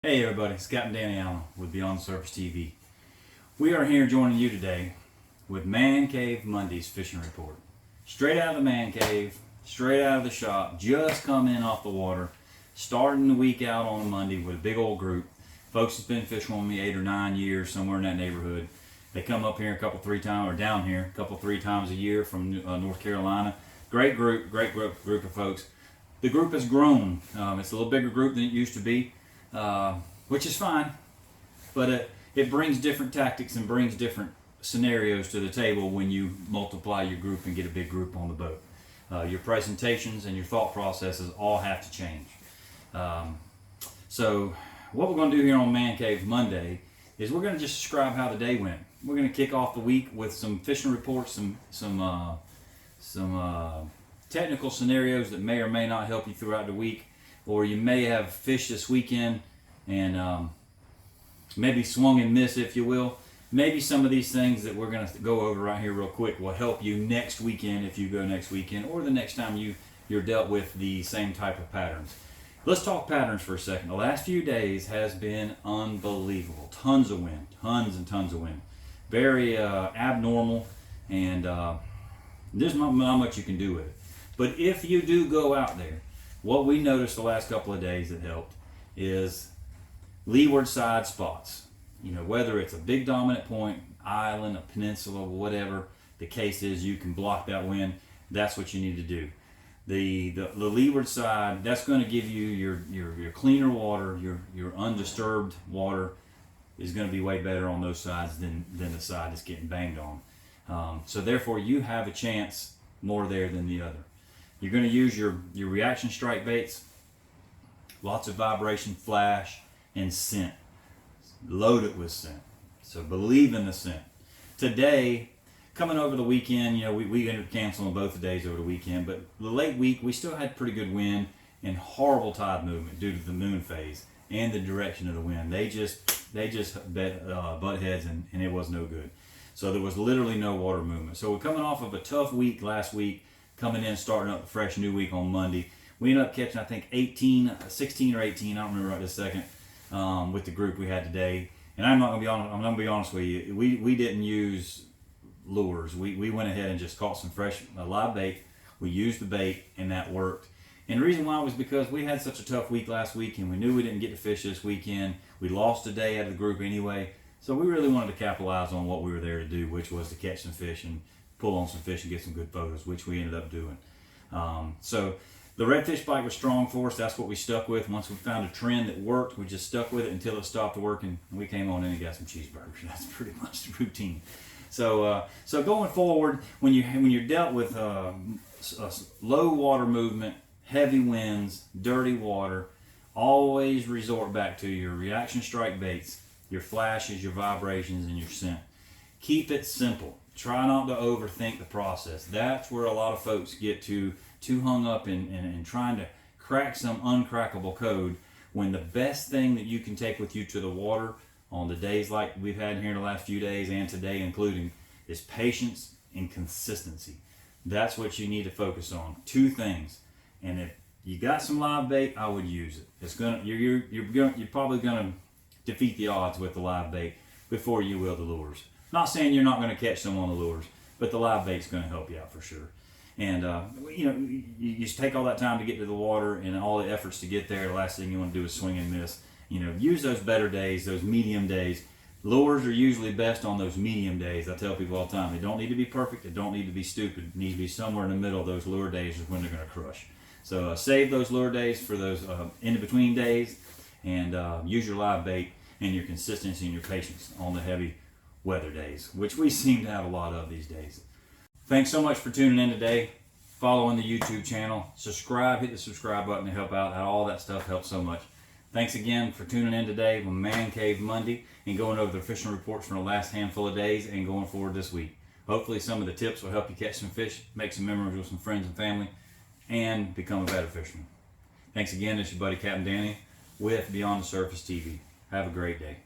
Hey everybody, it's Captain Danny Allen with Beyond the Surface TV. We are here joining you today with Man Cave Monday's fishing report. Straight out of the man cave, straight out of the shop, just come in off the water, starting the week out on a Monday with a big old group. Folks that's been fishing with me 8 or 9 years, somewhere in that neighborhood. They come up here a couple, 3 times, or down here a couple, 3 times a year from North Carolina. Great group of folks. The group has grown. It's a little bigger group than it used to be. Which is fine, but it brings different tactics and brings different scenarios to the table when you multiply your group and get a big group on the boat. Your presentations and your thought processes all have to change. So what we're going to do here on Man Cave Monday is we're going to just describe how the day went. We're going to kick off the week with some fishing reports, some technical scenarios that may or may not help you throughout the week. Or you may have fished this weekend and maybe swung and missed, if you will. Maybe some of these things that we're going to go over right here real quick will help you next weekend if you go next weekend, or the next time you're dealt with the same type of patterns. Let's talk patterns for a second. The last few days has been unbelievable. Tons of wind, tons and tons of wind. Very abnormal, and there's not much you can do with it. But if you do go out there, what we noticed the last couple of days that helped is leeward side spots. You know, whether it's a big dominant point, island, a peninsula, whatever the case is, you can block that wind. That's what you need to do. The leeward side, that's going to give you your cleaner water, your undisturbed water is going to be way better on those sides than the side that's getting banged on. So therefore, you have a chance more there than the other. You're going to use your reaction strike baits, lots of vibration, flash, and scent. Load it with scent. So believe in the scent. Today, coming over the weekend, you know, we ended up canceling both the days over the weekend, but the late week, we still had pretty good wind and horrible tide movement due to the moon phase and the direction of the wind. They just butt heads and it was no good. So there was literally no water movement. So we're coming off of a tough week last week, coming in, starting up a fresh new week on Monday. We ended up catching, I think, 16 or 18, I don't remember right this second, with the group we had today. And I'm going to be honest with you, we didn't use lures. We went ahead and just caught some fresh live bait. We used the bait, and that worked. And the reason why was because we had such a tough week last week, and we knew we didn't get to fish this weekend. We lost a day out of the group anyway. So we really wanted to capitalize on what we were there to do, which was to catch some fish and pull on some fish and get some good photos, which we ended up doing. So the redfish bite was strong for us. That's what we stuck with. Once we found a trend that worked, we just stuck with it until it stopped working, and we came on in and got some cheeseburgers. That's pretty much the routine. So going forward, when you're dealt with low water movement, heavy winds, dirty water, always resort back to your reaction strike baits, your flashes, your vibrations, and your scent. Keep it simple. Try not to overthink the process. That's where a lot of folks get too hung up in trying to crack some uncrackable code, when the best thing that you can take with you to the water on the days like we've had here in the last few days and today including is patience and consistency. That's what you need to focus on. 2 things. And if you got some live bait, I would use it. You're probably gonna defeat the odds with the live bait before you will the lures. Not saying you're not going to catch some on the lures, but the live bait's going to help you out for sure. And you know, you just take all that time to get to the water and all the efforts to get there. The last thing you want to do is swing and miss. You know, use those better days, those medium days. Lures are usually best on those medium days. I tell people all the time, they don't need to be perfect. They don't need to be stupid. It needs to be somewhere in the middle of those lure days is when they're going to crush. So save those lure days for those in-between days, and use your live bait and your consistency and your patience on the heavy weather days, which we seem to have a lot of these days. Thanks so much for tuning in today, following the YouTube channel. Subscribe, hit the subscribe button to help out. All that stuff helps so much. Thanks again for tuning in today with Man Cave Monday and going over the fishing reports from the last handful of days and going forward this week. Hopefully some of the tips will help you catch some fish, make some memories with some friends and family, and become a better fisherman. Thanks again. It's your buddy Captain Danny with Beyond the Surface TV. Have a great day.